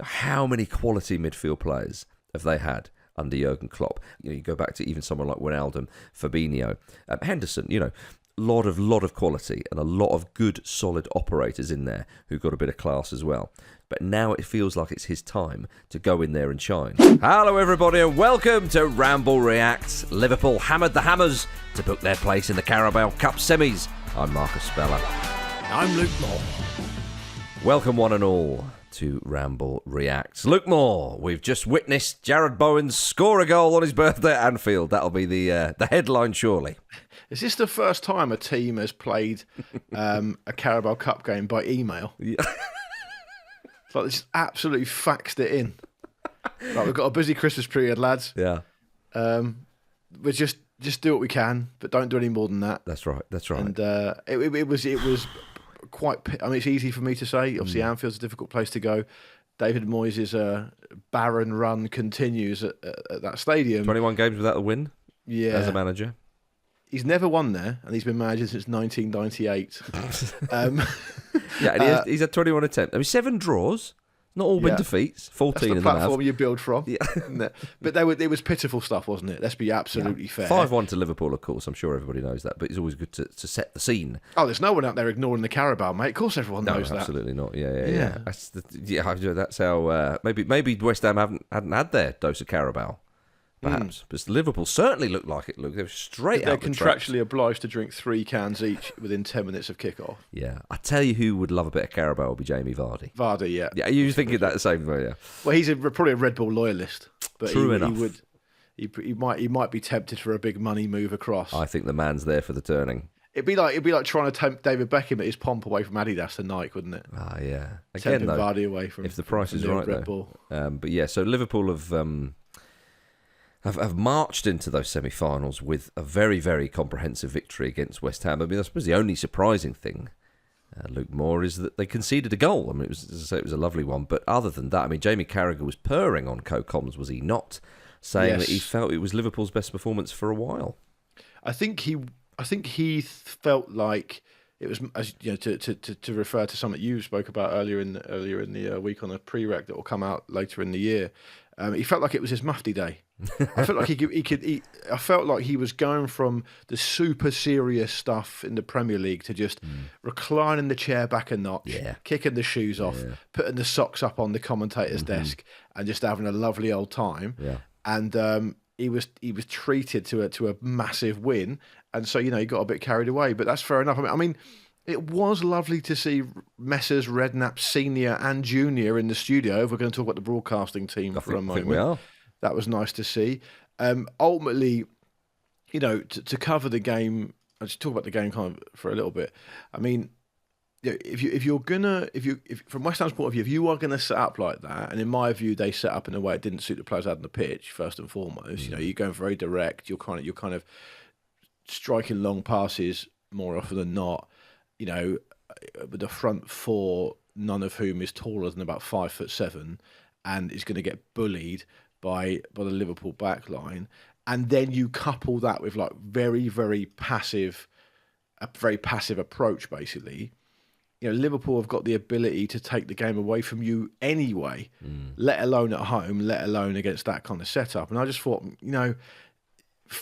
How many quality midfield players have they had under Jürgen Klopp? You go back to even someone like Wijnaldum, Fabinho, Henderson. Lot of quality and a lot of good, solid operators in there who've got a bit of class as well. But now it feels like it's his time to go in there and shine. Hello, everybody, and welcome to Ramble Reacts. Liverpool hammered the Hammers to book their place in the Carabao Cup semis. I'm Marcus Speller. I'm Luke Moore. Welcome, one and all, to Ramble Reacts. Luke Moore, we've just witnessed Jarrod Bowen score a goal on his birthday at Anfield. That'll be the headline, surely. Is this the first time a team has played a Carabao Cup game by email? Yeah. It's like they just absolutely faxed it in. Like, we've got a busy Christmas period, lads. Yeah. We just do what we can, but don't do any more than that. That's right. And it was quite. I mean, it's easy for me to say. Obviously, Anfield's a difficult place to go. David Moyes' barren run continues at that stadium. 21 games without a win. Yeah. As a manager. He's never won there, and he's been manager since 1998. Yeah, and he's had 21 attempts. I mean, 7 draws, not all been defeats. 14 That's the in the platform you build from. Yeah. But it was pitiful stuff, wasn't it? Let's be absolutely fair. 5-1 to Liverpool, of course. I'm sure everybody knows that, but it's always good to set the scene. Oh, there's no one out there ignoring the Carabao, mate. Of course, everyone knows that. Absolutely not. Yeah. That's how. Maybe West Ham hadn't had their dose of Carabao. Perhaps, but Liverpool certainly looked like it. Look, they were straight out. They're contractually obliged to drink 3 cans each within 10 minutes of kickoff. Yeah, I tell you, who would love a bit of Carabao would be Jamie Vardy. Vardy, yeah. Yeah, you thinking that the same way? Yeah. Well, he's probably a Red Bull loyalist, but True enough. He might be tempted for a big money move across. I think the man's there for the turning. It'd be like trying to tempt David Beckham at his pomp away from Adidas to Nike, wouldn't it? Ah, yeah. Again, though, Vardy away from if the price is right, Red Bull. But yeah, so Liverpool have marched into those semi-finals with a very, very comprehensive victory against West Ham. I mean, I suppose the only surprising thing, Luke Moore, is that they conceded a goal. I mean, as it was a lovely one. But other than that, I mean, Jamie Carragher was purring on co-coms, was he not? Saying that he felt it was Liverpool's best performance for a while. I think he felt like it was, as you know, to refer to something you spoke about earlier in the week on a pre-rec that will come out later in the year. He felt like it was his mufti day. I felt like I felt like he was going from the super serious stuff in the Premier League to just reclining the chair back a notch, kicking the shoes off, putting the socks up on the commentator's desk, and just having a lovely old time. Yeah. And he was treated to a massive win, and so he got a bit carried away. But that's fair enough. I mean, it was lovely to see Messrs. Redknapp Senior and Junior in the studio. If we're going to talk about the broadcasting team for a moment, I think we are. That was nice to see. Ultimately, to cover the game, I'll just talk about the game kind of for a little bit. I mean, if from West Ham's point of view, if you are going to set up like that, and in my view, they set up in a way it didn't suit the players out on the pitch. First and foremost, you're going very direct. You're kind of striking long passes more often than not. With the front 4, none of whom is taller than about 5'7", and is going to get bullied by the Liverpool back line. And then you couple that with like very, very passive approach, basically. Liverpool have got the ability to take the game away from you anyway, let alone at home, let alone against that kind of setup. And I just thought,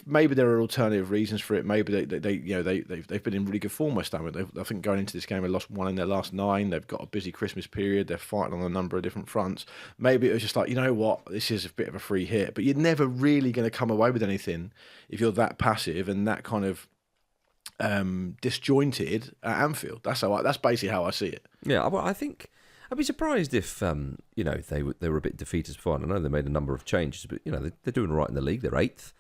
maybe there are alternative reasons for it. Maybe they've been in really good form, West Ham. I think going into this game, they lost 1 in their last 9. They've got a busy Christmas period. They're fighting on a number of different fronts. Maybe it was just like, this is a bit of a free hit. But you're never really going to come away with anything if you're that passive and that kind of disjointed at Anfield. That's basically how I see it. Yeah, well, I think I'd be surprised if they were a bit defeatist before. I know they made a number of changes, but they're doing all right in the league. They're 8th.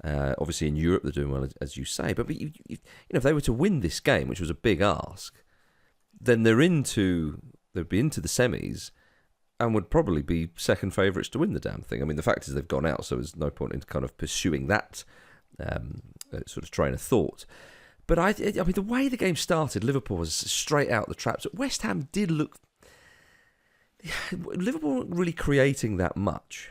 Obviously, in Europe, they're doing well, as you say. But if they were to win this game, which was a big ask, then they'd be into the semis and would probably be second favourites to win the damn thing. I mean, the fact is they've gone out, so there's no point in kind of pursuing that sort of train of thought. But I mean, the way the game started, Liverpool was straight out the traps. West Ham did look... Liverpool weren't really creating that much.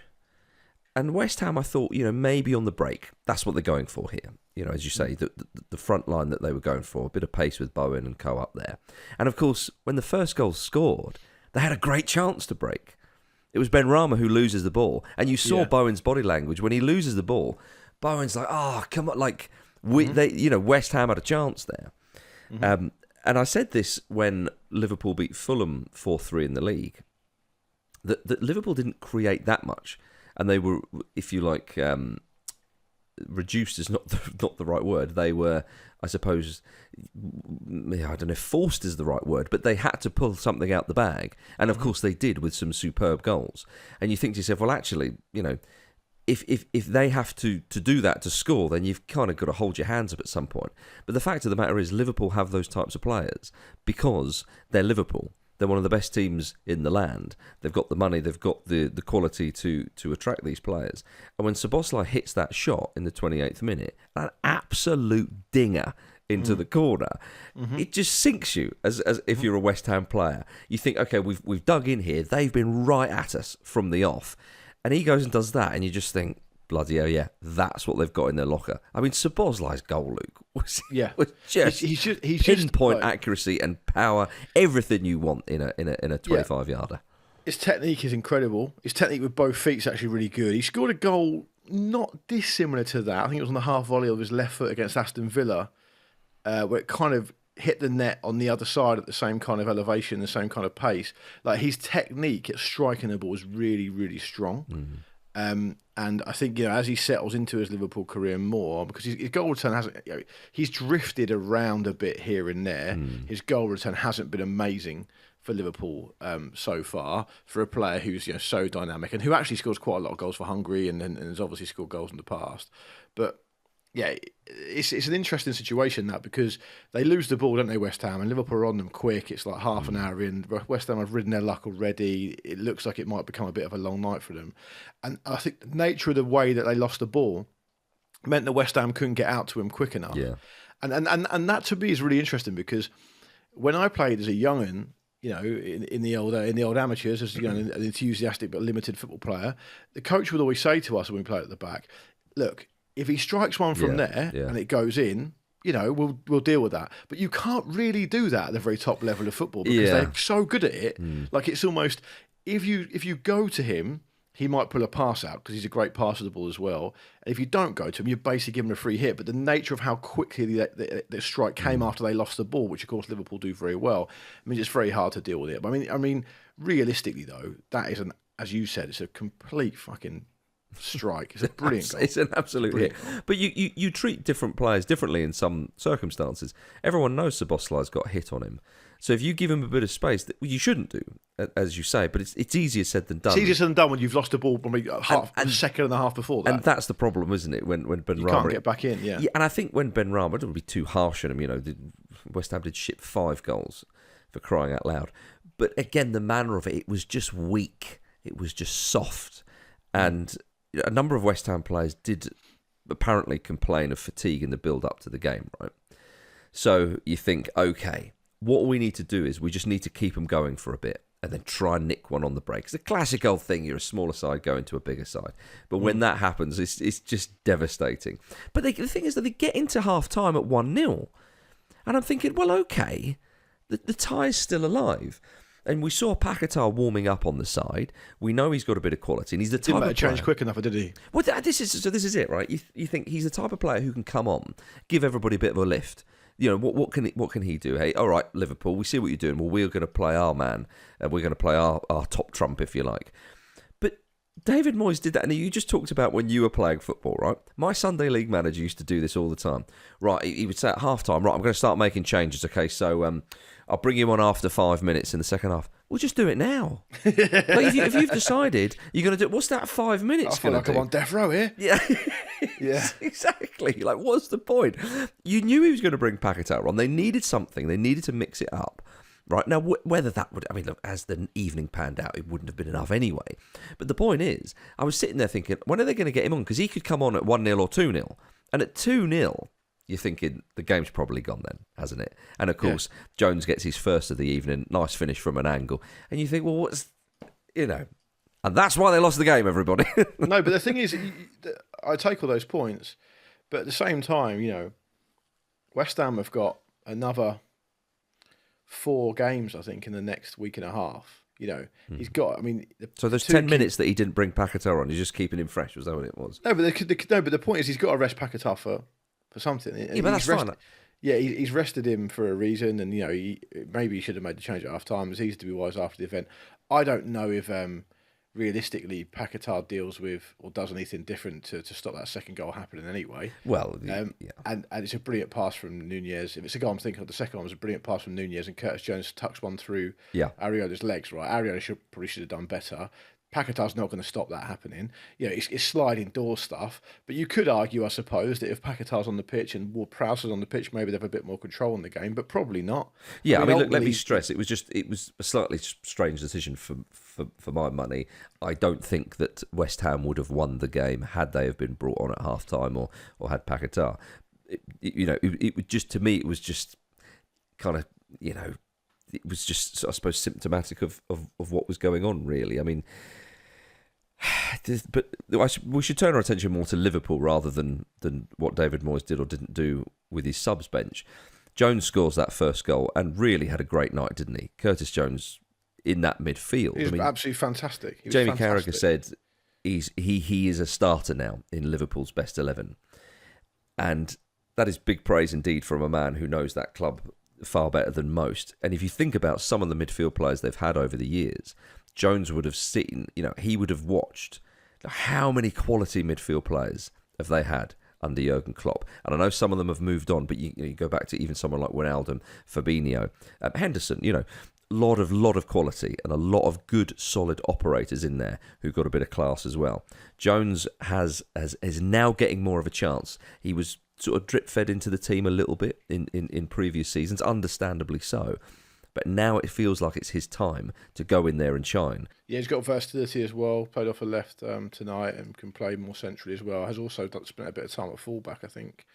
And West Ham, I thought, maybe on the break, that's what they're going for here. As you say, the front line that they were going for, a bit of pace with Bowen and co up there. And of course, when the first goal scored, they had a great chance to break. It was Benrahma who loses the ball. And you saw Yeah. Bowen's body language. When he loses the ball, Bowen's like, oh, come on. Like, West Ham had a chance there. And I said this when Liverpool beat Fulham 4-3 in the league, that Liverpool didn't create that much. And they were, if you like, reduced is not the right word. They were, I suppose, I don't know if forced is the right word, but they had to pull something out the bag. And of course they did with some superb goals. And you think to yourself, well, actually, if they have to do that to score, then you've kind of got to hold your hands up at some point. But the fact of the matter is Liverpool have those types of players because they're Liverpool. They're one of the best teams in the land. They've got the money, they've got the quality to attract these players. And when Szoboszlai hits that shot in the 28th minute, an absolute dinger into the corner, it just sinks you as if you're a West Ham player. You think, okay, we've dug in here. They've been right at us from the off. And he goes and does that, and you just think, bloody hell, yeah, that's what they've got in their locker. I mean, Szoboszlai's goal, Luke, was just pinpoint accuracy and power, everything you want in a 25-yarder. His technique is incredible. His technique with both feet is actually really good. He scored a goal not dissimilar to that. I think it was on the half volley of his left foot against Aston Villa, where it kind of hit the net on the other side at the same kind of elevation, the same kind of pace. Like, his technique at striking the ball is really, really strong. And I think, as he settles into his Liverpool career more, because his goal return hasn't, he's drifted around a bit here and there. His goal return hasn't been amazing for Liverpool so far, for a player who's so dynamic and who actually scores quite a lot of goals for Hungary and has obviously scored goals in the past. But yeah, it's an interesting situation that, because they lose the ball, don't they, West Ham, and Liverpool are on them quick. It's like half an hour in. West Ham have ridden their luck already. It looks like it might become a bit of a long night for them. And I think the nature of the way that they lost the ball meant that West Ham couldn't get out to him quick enough. Yeah. And that to me is really interesting, because when I played as a young'un, in the old amateurs, as an enthusiastic but limited football player, the coach would always say to us when we played at the back, look, if he strikes one from there and it goes in, we'll deal with that. But you can't really do that at the very top level of football, because they're so good at it. Like, it's almost, if you go to him, he might pull a pass out because he's a great passer of the ball as well. And if you don't go to him, you're basically giving him a free hit. But the nature of how quickly the strike came after they lost the ball, which of course Liverpool do very well, means it's very hard to deal with it. But I mean, realistically though, that is as you said, it's a complete fucking strike. It's a brilliant goal. It's an absolute hit. But you treat different players differently in some circumstances. Everyone knows Szoboszlai's got a hit on him. So if you give him a bit of space, that you shouldn't do, as you say, but it's easier said than done. It's easier said than done when you've lost the ball probably a second and a half before that. And that's the problem, isn't it? When Benrahma, you can't get back in, yeah. And I think when Benrahma, I don't want to be too harsh on him, West Ham did ship 5 goals, for crying out loud. But again, the manner of it was just weak. It was just soft. And a number of West Ham players did apparently complain of fatigue in the build-up to the game, right? So you think, okay, what we need to do is we just need to keep them going for a bit and then try and nick one on the break. It's a classic old thing. You're a smaller side going to a bigger side. But when that happens, it's just devastating. But the thing is that they get into half-time at 1-0. And I'm thinking, well, okay, the tie's still alive. And we saw Paquetá warming up on the side. We know he's got a bit of quality, and he's the type of player. Didn't change quick enough, did he? Well, this is it, right? You think he's the type of player who can come on, give everybody a bit of a lift. What can he do? Hey, all right, Liverpool, we see what you're doing. Well, we're going to play our man, and we're going to play our top trump, if you like. But David Moyes did that, and you just talked about when you were playing football, right? My Sunday League manager used to do this all the time. Right, he would say at half-time, right, I'm going to start making changes, okay, so I'll bring you on after 5 minutes in the second half. We'll just do it now. Like if you've decided you're going to do it, what's that 5 minutes? I feel like I'm on death row here. Yeah, yeah, exactly. Like, what's the point? You knew he was going to bring Paquetá on. They needed something. They needed to mix it up. Right now, whether that would, look, as the evening panned out, it wouldn't have been enough anyway. But the point is, I was sitting there thinking, when are they going to get him on? Because he could come on at 1-0 or 2-0, and at 2-0. You're thinking the game's probably gone then, hasn't it? And of course, Jones gets his first of the evening, nice finish from an angle. And you think, well, and that's why they lost the game, everybody. No, but the thing is, I take all those points, but at the same time, West Ham have got another 4 games, I think, in the next week and a half. He's got. I mean, so there's 10 minutes that he didn't bring Paquetá on. He's just keeping him fresh. Was that what it was? No, but the point is he's got to rest Paquetá for something. Yeah, but that's fine. Yeah, he's rested him for a reason, and maybe he should have made the change at half time. It's easy to be wise after the event. I don't know if realistically Paquetá deals with or does anything different to stop that second goal happening anyway. Well, and it's a brilliant pass from Nunez. If it's a goal I'm thinking of, the second one was a brilliant pass from Nunez, and Curtis Jones tucks one through Ariola's legs. Right, Ariola probably should have done better. Paquetá's not going to stop that happening. It's sliding door stuff. But you could argue, I suppose, that if Paquetá's on the pitch and Ward-Prowse is on the pitch, maybe they have a bit more control in the game, but probably not. Yeah, I mean, look, let me stress, it was a slightly strange decision for my money. I don't think that West Ham would have won the game had they have been brought on at half-time or had Paquetá. It would just, to me, it was just kind of, it was just, I suppose, symptomatic of what was going on, really. I mean, but we should turn our attention more to Liverpool rather than what David Moyes did or didn't do with his subs bench. Jones scores that first goal and really had a great night, didn't he? Curtis Jones in that midfield. He was absolutely fantastic. Jamie Carragher said he is a starter now in Liverpool's best 11. And that is big praise indeed from a man who knows that club far better than most. And if you think about some of the midfield players they've had over the years, Jones would have seen, he would have watched how many quality midfield players have they had under Jürgen Klopp. And I know some of them have moved on, but you go back to even someone like Wijnaldum, Fabinho, Henderson, lot of quality and a lot of good, solid operators in there who've got a bit of class as well. Jones is now getting more of a chance. He was sort of drip-fed into the team a little bit in previous seasons, understandably so. But now it feels like it's his time to go in there and shine. Yeah, he's got versatility as well. Played off a left tonight and can play more centrally as well. Has also spent a bit of time at fullback, I think,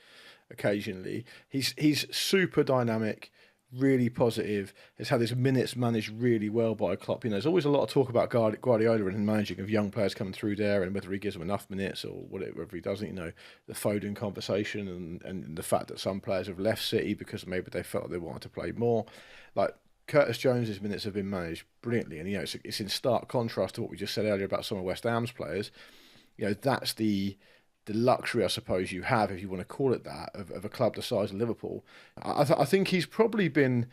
occasionally. He's super dynamic, really positive. Has had his minutes managed really well by Klopp. There's always a lot of talk about Guardiola and managing of young players coming through there and whether he gives them enough minutes or whatever he doesn't. The Foden conversation and the fact that some players have left City because maybe they felt they wanted to play more. Like Curtis Jones's minutes have been managed brilliantly, and it's in stark contrast to what we just said earlier about some of West Ham's players. That's the luxury, I suppose, you have, if you want to call it that, of a club the size of Liverpool. I think he's probably been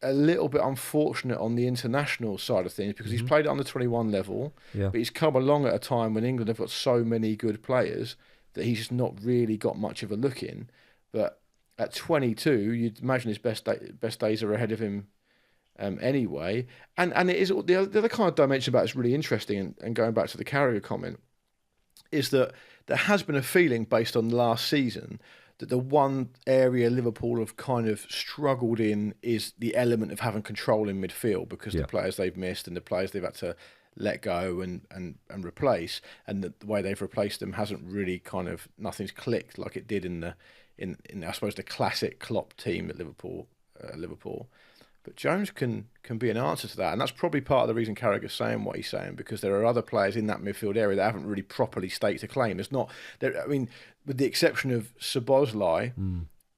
a little bit unfortunate on the international side of things because he's played at under 21 level, but he's come along at a time when England have got so many good players that he's just not really got much of a look in. But at 22, you'd imagine his best days are ahead of him anyway. And it is the other kind of dimension about it's really interesting, and going back to the Carragher comment, is that there has been a feeling based on last season that the one area Liverpool have kind of struggled in is the element of having control in midfield because the players they've missed and the players they've had to let go and replace, and the way they've replaced them hasn't really nothing's clicked like it did in I suppose the classic Klopp team at Liverpool. But Jones can be an answer to that, and that's probably part of the reason Carragher's saying what he's saying, because there are other players in that midfield area that haven't really properly staked a claim. It's not, I mean, with the exception of Szoboszlai,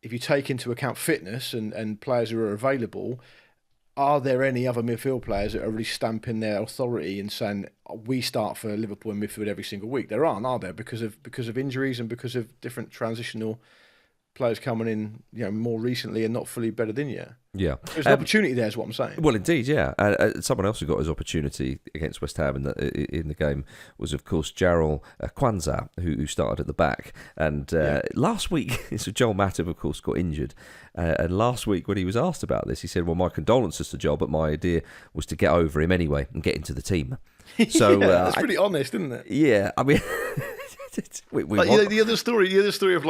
if you take into account fitness and players who are available, are there any other midfield players that are really stamping their authority and saying we start for Liverpool in midfield every single week? There aren't, are there? Because of injuries and because of different transitional players coming in, more recently and not fully bedded in yet. Yeah, there's an opportunity there, is what I'm saying. Well, indeed, yeah. Someone else who got his opportunity against West Ham in the game was, of course, Jarrell Kwanzaa, who started at the back. And last week, so Joel Matip, of course, got injured. And last week, when he was asked about this, he said, "Well, my condolences to Joel, but my idea was to get over him anyway and get into the team." So that's pretty honest, isn't it? Yeah, I mean. The other story of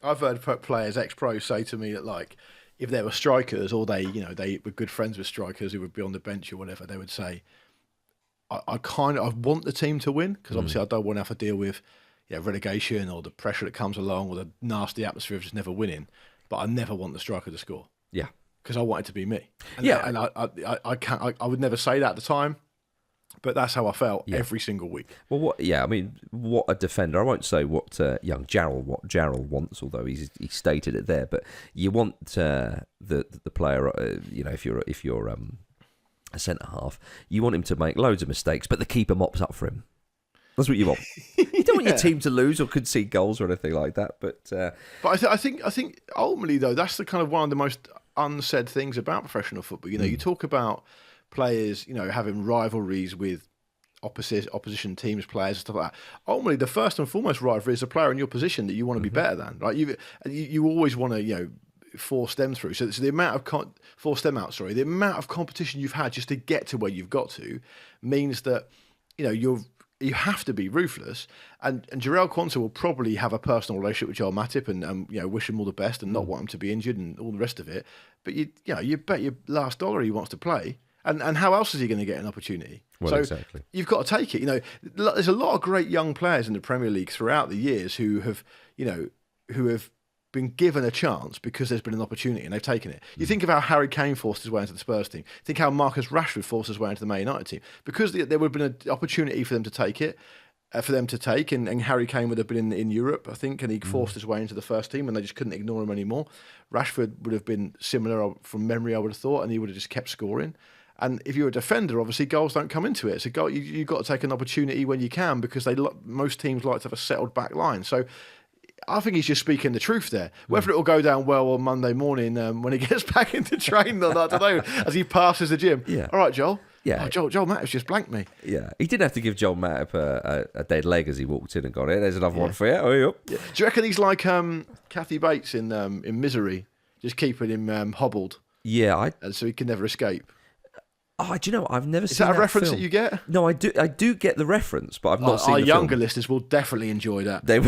I've heard players, ex-pros, say to me that if there were strikers or they were good friends with strikers who would be on the bench or whatever, they would say, I want the team to win because obviously I don't want to have to deal with relegation or the pressure that comes along or the nasty atmosphere of just never winning, but I never want the striker to score. Yeah, because I want it to be me. And I I would never say that at the time. But that's how I felt every single week. Well, what a defender. I won't say what young Jarrell wants, although he stated it there. But you want the player, if you're a centre-half, you want him to make loads of mistakes, but the keeper mops up for him. That's what you want. You don't want your team to lose or concede goals or anything like that. But I think ultimately though, that's the kind of one of the most unsaid things about professional football. You know, you talk about players, you know, having rivalries with opposition teams, players and stuff like that. Ultimately, the first and foremost rivalry is a player in your position that you want to be better than. Right? You always want to, you know, force them through. So the amount of force them out. Sorry, the amount of competition you've had just to get to where you've got to means that, you know, you have to be ruthless, and Jarell Quansah will probably have a personal relationship with Joel Matip and you know, wish him all the best and not want him to be injured and all the rest of it. But you bet your last dollar he wants to play, and how else is he going to get an opportunity? Well, so exactly. You've got to take it. You know, there's a lot of great young players in the Premier League throughout the years who have been given a chance because there's been an opportunity and they've taken it. You think of how Harry Kane forced his way into the Spurs team. Think how Marcus Rashford forced his way into the Man United team. Because there would have been an opportunity for them to take it, and Harry Kane would have been in Europe, I think, and he forced his way into the first team and they just couldn't ignore him anymore. Rashford would have been similar from memory, I would have thought, and he would have just kept scoring. And if you're a defender, obviously goals don't come into it. So you've got to take an opportunity when you can, because most teams like to have a settled back line. So I think he's just speaking the truth there. Whether it will go down well on Monday morning when he gets back into training or not, I don't know, as he passes the gym. Yeah. All right, Joel. Yeah. Oh, Joel Matip's just blanked me. Yeah. He didn't have to give Joel Matip a dead leg as he walked in and gone, there's another one for you. Oh, yep. Yeah. Do you reckon he's like Kathy Bates in Misery, just keeping him hobbled? Yeah. And so he can never escape. Oh, do you know what? I've never seen that a reference film. that you get? No, I do get the reference, but I've not seen our the younger film. listeners will definitely enjoy that. They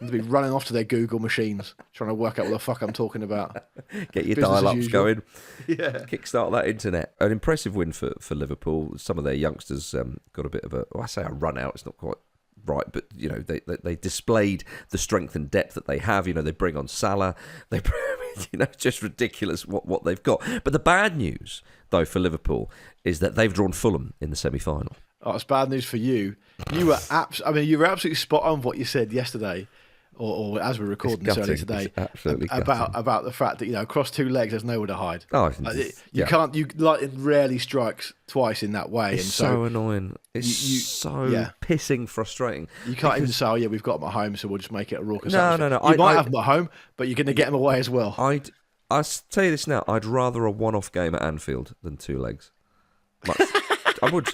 They'll be running off to their Google machines trying to work out what the fuck I'm talking about. Get your Business as dial-ups usual. going. Yeah. Kickstart that internet. An impressive win for Liverpool. Some of their youngsters got a bit of I say a run out. It's not quite right, but you know they displayed the strength and depth that they have. You know, they bring on Salah. They just ridiculous what they've got. But the bad news though for Liverpool is that they've drawn Fulham in the semi-final. Oh, it's bad news for you. You were you were absolutely spot on what you said yesterday, or as we're recording this earlier today, about the fact that, you know, across two legs there's nowhere to hide. Oh, you can't. You like, it rarely strikes twice in that way. It's and so annoying. It's pissing frustrating. You can't even say, "Oh yeah, we've got them at home, so we'll just make it a raucous." No. You might have them at home, but you're going to get them away as well. I'll tell you this now. I'd rather a one-off game at Anfield than two legs. I would.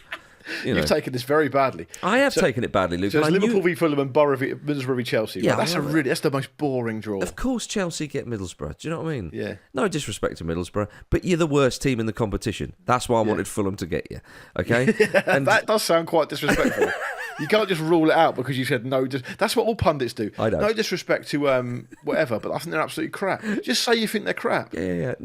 You've taken this very badly. I have taken it badly, Luke. So it's Liverpool v Fulham and Middlesbrough v Chelsea. Yeah, right? That's the most boring draw. Of course, Chelsea get Middlesbrough. Do you know what I mean? Yeah. No disrespect to Middlesbrough, but you're the worst team in the competition. That's why I wanted Fulham to get you. Okay. And that does sound quite disrespectful. You can't just rule it out because you said no. That's what all pundits do. I know. No disrespect to whatever, but I think they're absolutely crap. Just say you think they're crap. Yeah.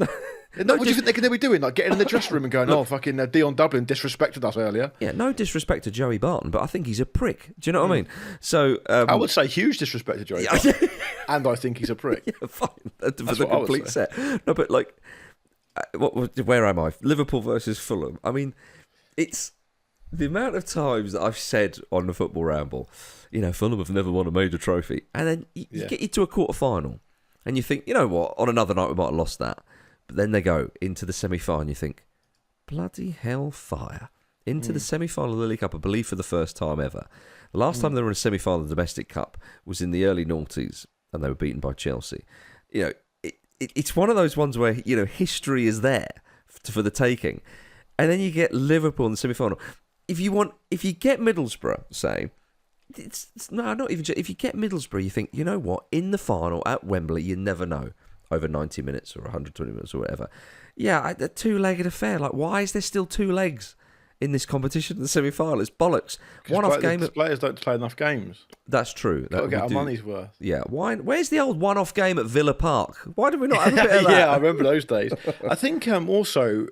No, what do you think they're going to be doing? Like getting in the dressing room and going, "Oh, fucking Dion Dublin disrespected us earlier." Yeah, no disrespect to Joey Barton, but I think he's a prick. Do you know what I mean? So I would say huge disrespect to Joey Barton, and I think he's a prick. Yeah, fine. For the complete set. No, but like, where am I? Liverpool versus Fulham. I mean, it's the amount of times that I've said on the Football Ramble, you know, Fulham have never won a major trophy, and then you get you to a quarter final, and you think, you know what? On another night we might have lost that. But then they go into the semi-final, you think, bloody hellfire. Into the semi-final of the League Cup, I believe for the first time ever. The last time they were in a semi-final of the Domestic Cup was in the early noughties, and they were beaten by Chelsea. You know, it's one of those ones where, you know, history is there for the taking. And then you get Liverpool in the semi-final. If you get Middlesbrough, say, if you get Middlesbrough, you think, you know what, in the final at Wembley, you never know. Over 90 minutes or 120 minutes or whatever. Yeah, a two-legged affair. Like, why is there still two legs in this competition in the semi-final? It's bollocks. One-off game. Players don't play enough games. That's true. Got to get our money's worth. Yeah. Where's the old one-off game at Villa Park? Why do we not have a bit of that? Yeah, I remember those days. I think also,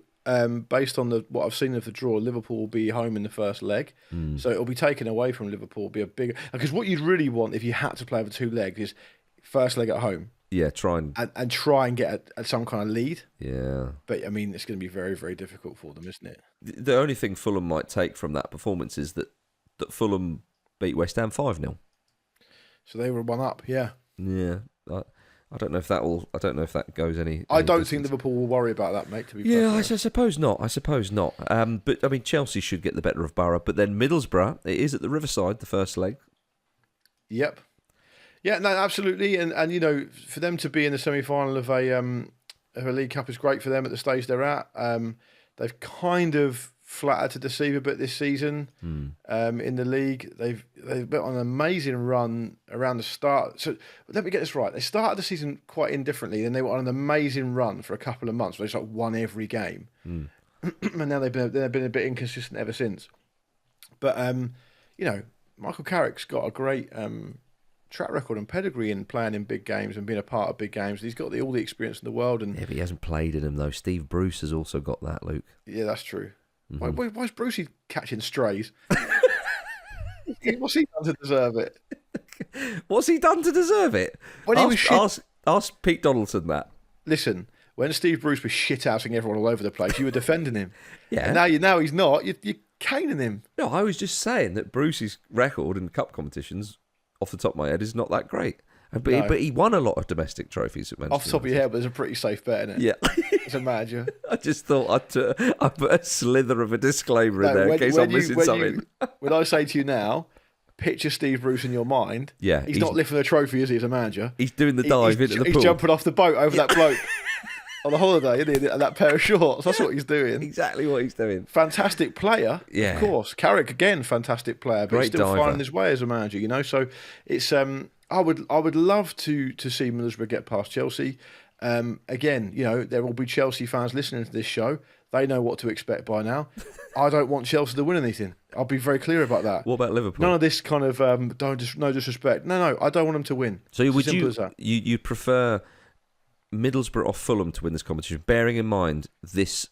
based on what I've seen of the draw, Liverpool will be home in the first leg. So it'll be taken away from Liverpool. It'll be a bigger... Because what you'd really want if you had to play over two legs is first leg at home. Yeah, try and get some kind of lead. Yeah. But, I mean, it's going to be very, very difficult for them, isn't it? The only thing Fulham might take from that performance is that Fulham beat West Ham 5-0. So they were one up, yeah. Yeah. I don't know if that goes any. I don't distance. think Liverpool will worry about that, mate. To be yeah, I suppose not. But I mean, Chelsea should get the better of Borough. But then Middlesbrough, it is at the Riverside, the first leg. Yep. Yeah, no, absolutely, and you know, for them to be in the semi-final of a League Cup is great for them at the stage they're at. They've kind of flattered to deceive a bit this season in the league. They've been on an amazing run around the start. So let me get this right. They started the season quite indifferently, then they were on an amazing run for a couple of months where they just won every game. And now they've been a bit inconsistent ever since. But you know, Michael Carrick's got a great track record and pedigree in playing in big games and being a part of big games. He's got all the experience in the world. And yeah, but he hasn't played in them though. Steve Bruce has also got that, Luke. Yeah, that's true. Why is Brucey catching strays? What's he done to deserve it? What's he done to deserve it? Ask Pete Donaldson that. Listen, when Steve Bruce was shit-outing everyone all over the place, you were defending him. Yeah. And now he's not. You're caning him. No, I was just saying that Bruce's record in cup competitions, off the top of my head, is not that great. But he won a lot of domestic trophies at Manchester. Off the top of your head, but there's a pretty safe bet in it. Yeah. As a manager. I just thought I'd put a slither of a disclaimer in there in case I'm missing something. When I say to you now, picture Steve Bruce in your mind. Yeah. He's not lifting a trophy, is he, as a manager? He's doing the dive into the pool. He's jumping off the boat over that bloke on a holiday, isn't he? And that pair of shorts. That's what he's doing. Exactly what he's doing. Fantastic player, yeah. Of course. Carrick, again, fantastic player, but Great he's still diver. finding his way as a manager, you know? So it's... I would love to see Middlesbrough get past Chelsea. Again, you know, there will be Chelsea fans listening to this show. They know what to expect by now. I don't want Chelsea to win anything. I'll be very clear about that. What about Liverpool? None of this kind of no disrespect. No, I don't want them to win. So would you prefer Middlesbrough or Fulham to win this competition? Bearing in mind this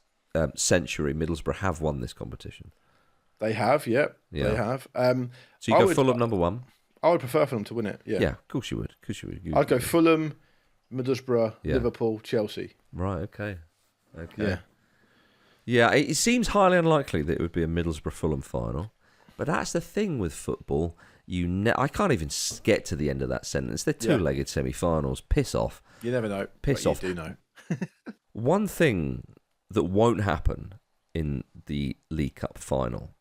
century, Middlesbrough have won this competition. They have, yeah. They have. So you go Fulham number one. I would prefer Fulham to win it. Yeah, of course you would. I'd go Fulham, Middlesbrough, Liverpool, Chelsea. Right. Okay. Yeah. It seems highly unlikely that it would be a Middlesbrough-Fulham final, but that's the thing with football. I can't even get to the end of that sentence. They're two-legged semi-finals. Piss off. You never know. Piss off. You do know. One thing that won't happen in the League Cup final,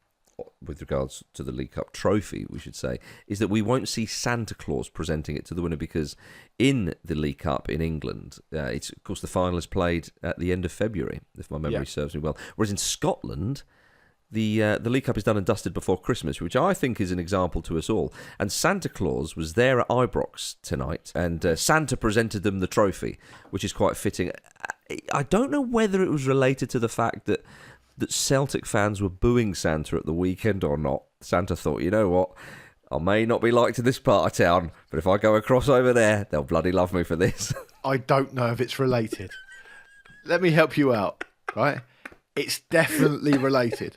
with regards to the League Cup trophy, we should say, is that we won't see Santa Claus presenting it to the winner, because in the League Cup in England, it's of course the final is played at the end of February, if my memory serves me well. Whereas in Scotland, the League Cup is done and dusted before Christmas, which I think is an example to us all. And Santa Claus was there at Ibrox tonight, and Santa presented them the trophy, which is quite fitting. I don't know whether it was related to the fact that Celtic fans were booing Santa at the weekend or not. Santa thought, you know what, I may not be liked in this part of town, but if I go across over there, they'll bloody love me for this. I don't know if it's related. Let me help you out, right? It's definitely related.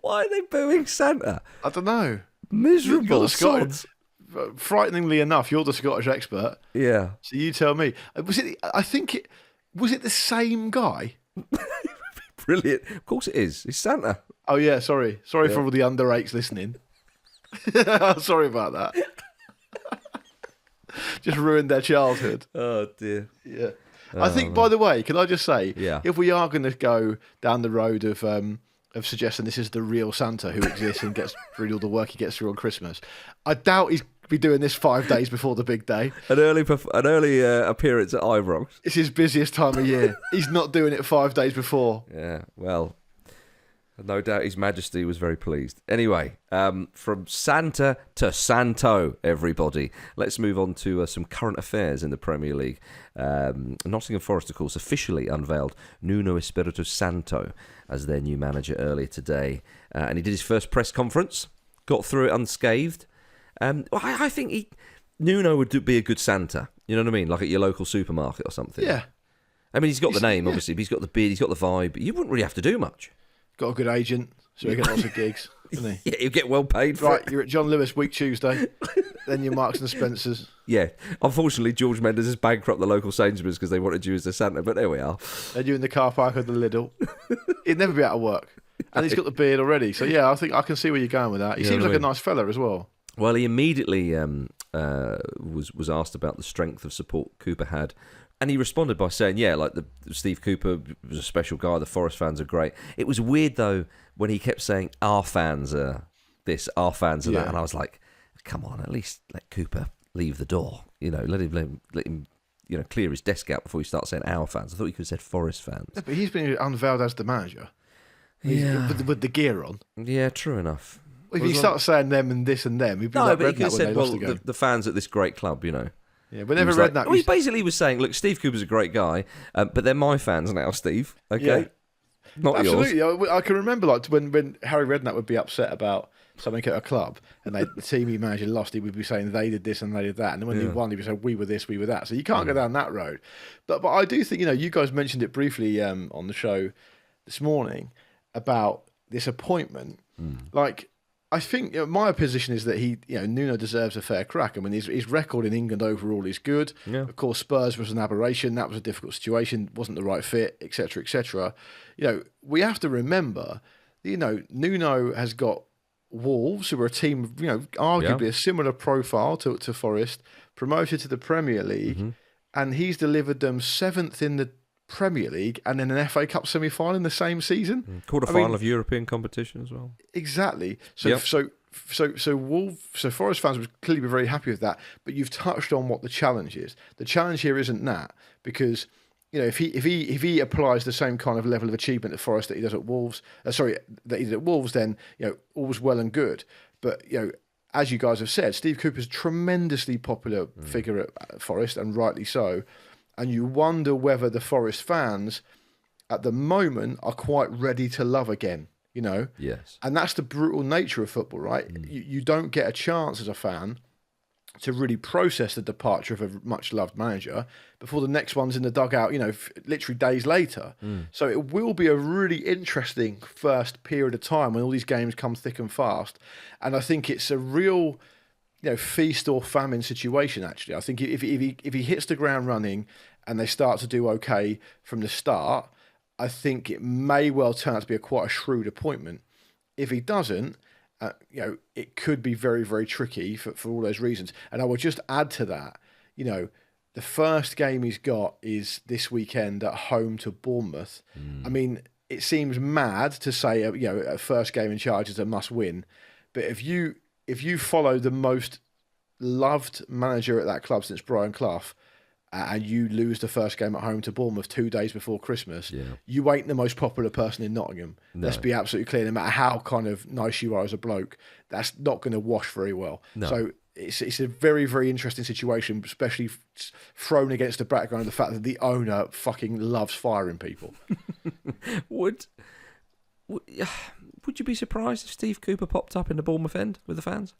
Why are they booing Santa? I don't know. Miserable. You're the Scottish, frighteningly enough, you're the Scottish expert. Yeah. So you tell me. Was it the same guy? Brilliant. Of course it is. It's Santa. Oh, yeah, sorry. Sorry for all the under 8s listening. Sorry about that. Just ruined their childhood. Oh, dear. Yeah. I think, by the way, can I just say, Yeah. if we are going to go down the road of suggesting this is the real Santa who exists and gets through all the work he gets through on Christmas, I doubt he's be doing this 5 days before the big day. An early appearance at Ibrox. It's his busiest time of year. He's not doing it 5 days before. Yeah, well, no doubt His Majesty was very pleased. Anyway, from Santa to Santo, everybody. Let's move on to some current affairs in the Premier League. Nottingham Forest, of course, officially unveiled Nuno Espirito Santo as their new manager earlier today. And he did his first press conference, got through it unscathed. I think Nuno would be a good Santa. You know what I mean? Like at your local supermarket or something. Yeah. I mean, he's got the name, obviously, but he's got the beard, he's got the vibe. You wouldn't really have to do much. Got a good agent, so he gets lots of gigs, doesn't he? Yeah, he'll get well paid for it. You're at John Lewis week Tuesday, then you're Marks and Spencers. Yeah. Unfortunately, George Mendes has bankrupt the local Sainsbury's because they wanted you as a Santa, but there we are. Then you're in the car park of the Lidl. He'd never be out of work. And he's got the beard already. So, yeah, I think I can see where you're going with that. He seems like a nice fella as well. Well, he immediately was asked about the strength of support Cooper had. And he responded by saying, yeah, like Steve Cooper was a special guy. The Forest fans are great. It was weird, though, when he kept saying, our fans are this, our fans are that. And I was like, come on, at least let Cooper leave the door. Let him clear his desk out before he starts saying our fans. I thought he could have said Forest fans. Yeah, but he's been unveiled as the manager. With the gear on. Yeah, true enough. If you start saying them and this and them, he'd be but he could have said, well, the fans at this great club, Yeah, whenever Redknapp... he basically was saying, look, Steve Cooper's a great guy, but they're my fans now, Steve. Okay? Yeah. Not Absolutely. yours. I can remember when Harry Redknapp would be upset about something at a club and the team he manager lost, he would be saying they did this and they did that. And then when they won, he'd be saying we were this, we were that. So you can't go down that road. But I do think, you guys mentioned it briefly on the show this morning about this appointment. Like, I think my position is that Nuno deserves a fair crack. I mean, his record in England overall is good. Yeah. Of course, Spurs was an aberration. That was a difficult situation. Wasn't the right fit, etc., etc. We have to remember, Nuno has got Wolves, who are a team, arguably a similar profile to Forest, promoted to the Premier League, and he's delivered them 7th in the Premier League and then an FA Cup semi-final in the same season. Quarter-final of European competition as well. Exactly. So Forest fans would clearly be very happy with that. But you've touched on what the challenge is. The challenge here isn't that, because if he applies the same kind of level of achievement at Forest that he does at Wolves, then all's well and good. But as you guys have said, Steve Cooper's a tremendously popular figure at Forest, and rightly so. And you wonder whether the Forest fans at the moment are quite ready to love again, Yes. And that's the brutal nature of football, right? You don't get a chance as a fan to really process the departure of a much-loved manager before the next one's in the dugout, literally days later. So it will be a really interesting first period of time when all these games come thick and fast. And I think it's a real... feast or famine situation, actually. I think if he hits the ground running and they start to do okay from the start, I think it may well turn out to be quite a shrewd appointment. If he doesn't, it could be very, very tricky for all those reasons. And I will just add to that, the first game he's got is this weekend at home to Bournemouth. I mean, it seems mad to say, a first game in charge is a must win. But if you follow the most loved manager at that club since Brian Clough, and you lose the first game at home to Bournemouth 2 days before Christmas, you ain't the most popular person in Nottingham. No. Let's be absolutely clear. No matter how kind of nice you are as a bloke, that's not going to wash very well. No. So it's a very, very interesting situation, especially thrown against the background of the fact that the owner fucking loves firing people. Would you be surprised if Steve Cooper popped up in the Bournemouth end with the fans?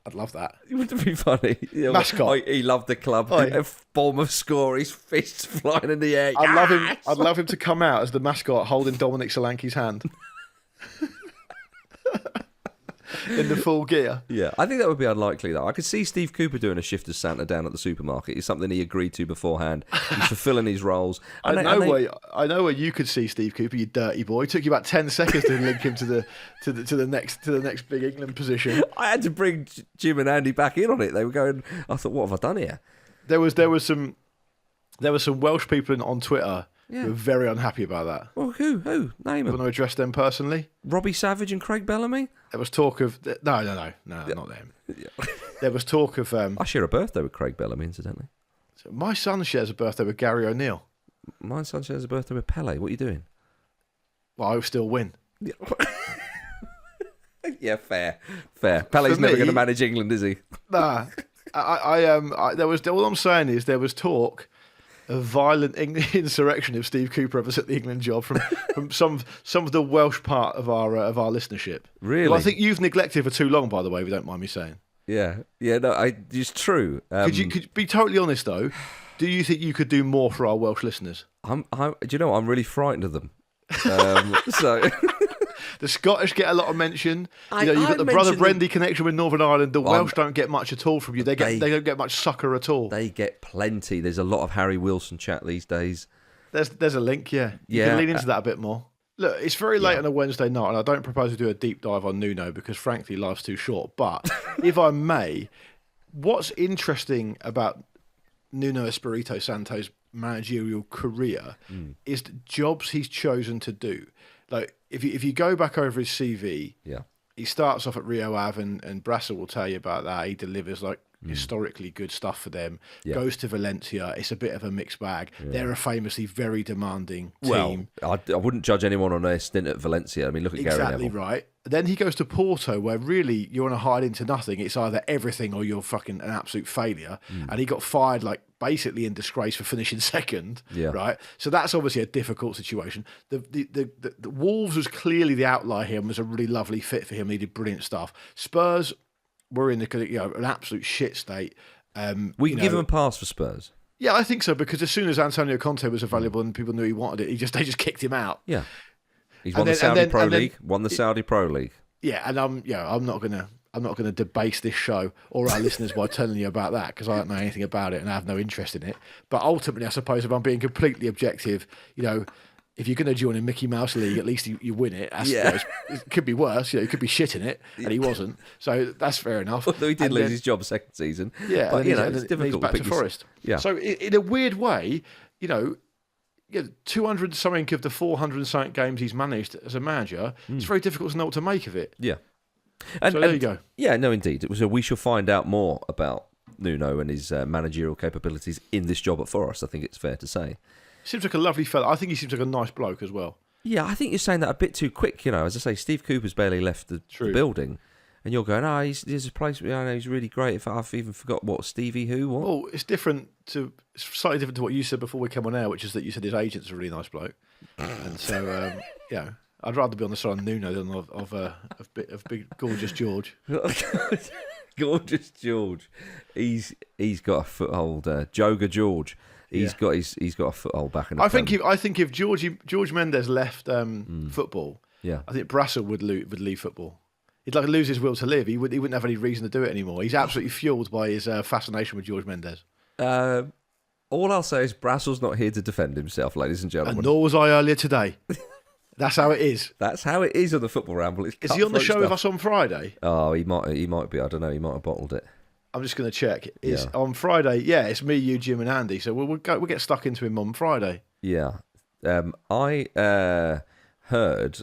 I'd love that. Wouldn't it be funny? Mascot. He loved the club. If Bournemouth score, his fists flying in the air. I'd love him to come out as the mascot holding Dominic Solanke's hand. In the full gear. Yeah, I think that would be unlikely, though. I could see Steve Cooper doing a shift as Santa down at the supermarket. It's something he agreed to beforehand. He's fulfilling his roles. I know where you could see Steve Cooper, you dirty boy. It took you about 10 seconds to link him to the next big England position. I had to bring Jim and Andy back in on it. They were going, I thought, what have I done here? There was some Welsh people on Twitter who were very unhappy about that. Well, who? Name them. You want to address them personally? Robbie Savage and Craig Bellamy? There was talk of... No, not them. Yeah. There was talk of... I share a birthday with Craig Bellamy, incidentally. So my son shares a birthday with Gary O'Neill. My son shares a birthday with Pele. What are you doing? Well, I'll still win. Yeah, yeah, fair. Pele's never going to manage England, is he? Nah. All I'm saying is there was talk of violent insurrection if Steve Cooper ever took the England job from some of the Welsh part of our listenership. Really? Well, I think you've neglected for too long, by the way, if you don't mind me saying. Yeah. No, it's true. Could you be totally honest though? Do you think you could do more for our Welsh listeners? Do you know what? I'm really frightened of them. So. The Scottish get a lot of mention. You've got the Brother Brendy connection with Northern Ireland. The Welsh don't get much at all from you. They don't get much succour at all. They get plenty. There's a lot of Harry Wilson chat these days. There's a link, yeah. You can lean into that a bit more. Look, it's very late on a Wednesday night, and I don't propose to do a deep dive on Nuno because, frankly, life's too short. But if I may, what's interesting about Nuno Espirito Santo's managerial career is the jobs he's chosen to do. Like if you go back over his CV, he starts off at Rio Ave, and Brassel will tell you about that. He delivers like historically good stuff for them. Goes to Valencia. It's a bit of a mixed bag. They're a famously very demanding team. Well, I wouldn't judge anyone on their stint at Valencia. I mean, look at Gary Neville. Exactly right. Then he goes to Porto, where really you're on a hide into nothing. It's either everything or you're fucking an absolute failure. And he got fired like basically in disgrace for finishing second. Right. So that's obviously a difficult situation. The Wolves was clearly the outlier here and was a really lovely fit for him. He did brilliant stuff. Spurs were in an absolute shit state. We can give him a pass for Spurs. Yeah, I think so, because as soon as Antonio Conte was available and people knew he wanted it, they just kicked him out. Yeah. He's won the Saudi Pro League. Won the Saudi Pro League. Yeah, and I'm not gonna debase this show or our listeners by telling you about that, because I don't know anything about it and I have no interest in it. But ultimately, I suppose if I'm being completely objective, if you're going to join a Mickey Mouse League, at least you win it. It could be worse. It could be shit in it, and he wasn't. So that's fair enough. Although he did lose his job second season. Yeah, but it's difficult. He's back to Forest. Yeah. So in a weird way, 200 something of the 400 something games he's managed as a manager, it's very difficult to know what to make of it. Yeah. So there you go. Yeah, no, indeed. So we shall find out more about Nuno and his managerial capabilities in this job at Forest, I think it's fair to say. Seems like a lovely fella. I think he seems like a nice bloke as well. Yeah, I think you're saying that a bit too quick. As I say, Steve Cooper's barely left the building, and you're going, there's a place. I know he's really great. If I've even forgot what Stevie who. What? Well, it's slightly different to what you said before we came on air, which is that you said his agent's a really nice bloke, and so I'd rather be on the side of Nuno than of big gorgeous George. Gorgeous George, he's got a foothold. Joga George. He's got a foothold back in the I think if George Mendes left football, I think Brassel would leave football. He'd like lose his will to live. He wouldn't have any reason to do it anymore. He's absolutely fueled by his fascination with George Mendes. All I'll say is Brassel's not here to defend himself, ladies and gentlemen. And nor was I earlier today. That's how it is. That's how it is on the Football Ramble. Is he on the show with us on Friday? Oh, he might be. I don't know. He might have bottled it. I'm just going to check. On Friday. Yeah, it's me, you, Jim, and Andy. So we'll get stuck into him on Friday. Yeah. I heard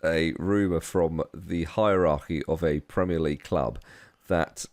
a rumour from the hierarchy of a Premier League club that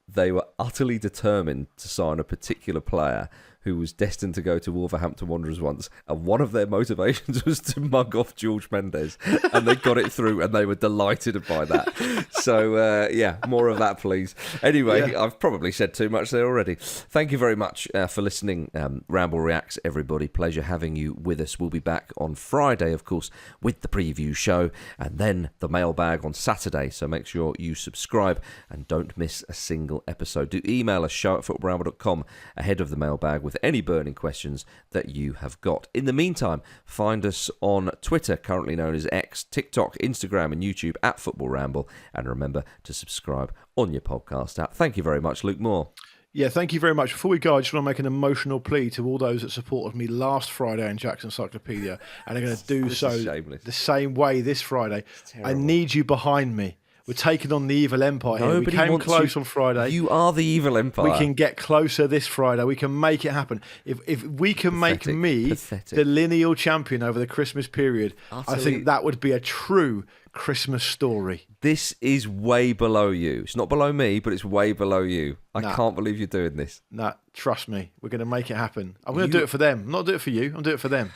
they were utterly determined to sign a particular player who was destined to go to Wolverhampton Wanderers once, and one of their motivations was to mug off George Mendes, and they got it through, and they were delighted by that. So, more of that, please. Anyway, I've probably said too much there already. Thank you very much for listening. Ramble Reacts, everybody. Pleasure having you with us. We'll be back on Friday, of course, with the preview show, and then the mailbag on Saturday. So make sure you subscribe and don't miss a single episode. Do email us, show@footballramble.com, ahead of the mailbag with any burning questions that you have got. In the meantime, find us on Twitter, currently known as X, TikTok, Instagram and YouTube @Football Ramble, and remember to subscribe on your podcast app. Thank you very much, Luke Moore. Yeah, thank you very much. Before we go, I just want to make an emotional plea to all those that supported me last Friday in Jack's Encyclopedia and are going to do so the same way this Friday. I need you behind me. We're taking on the evil empire here. We came close on Friday. You are the evil empire. We can get closer this Friday. We can make it happen. If we can make me the lineal champion over the Christmas period, I think that would be a true Christmas story. This is way below you. It's not below me, but it's way below you. I can't believe you're doing this. Nah, trust me. We're going to make it happen. I'm going to do it for them. I'm not doing it for you. I'm doing it for them.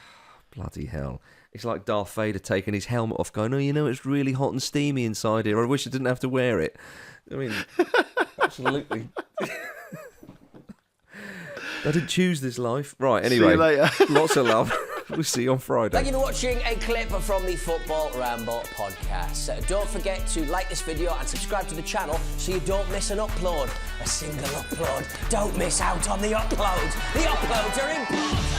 Bloody hell. It's like Darth Vader taking his helmet off going, it's really hot and steamy inside here. I wish I didn't have to wear it. I mean, absolutely. I didn't choose this life. Right, anyway. See you later. Lots of love. We'll see you on Friday. Thank you for watching a clip from the Football Ramble podcast. Don't forget to like this video and subscribe to the channel so you don't miss an upload. A single upload. Don't miss out on the uploads. The uploads are important.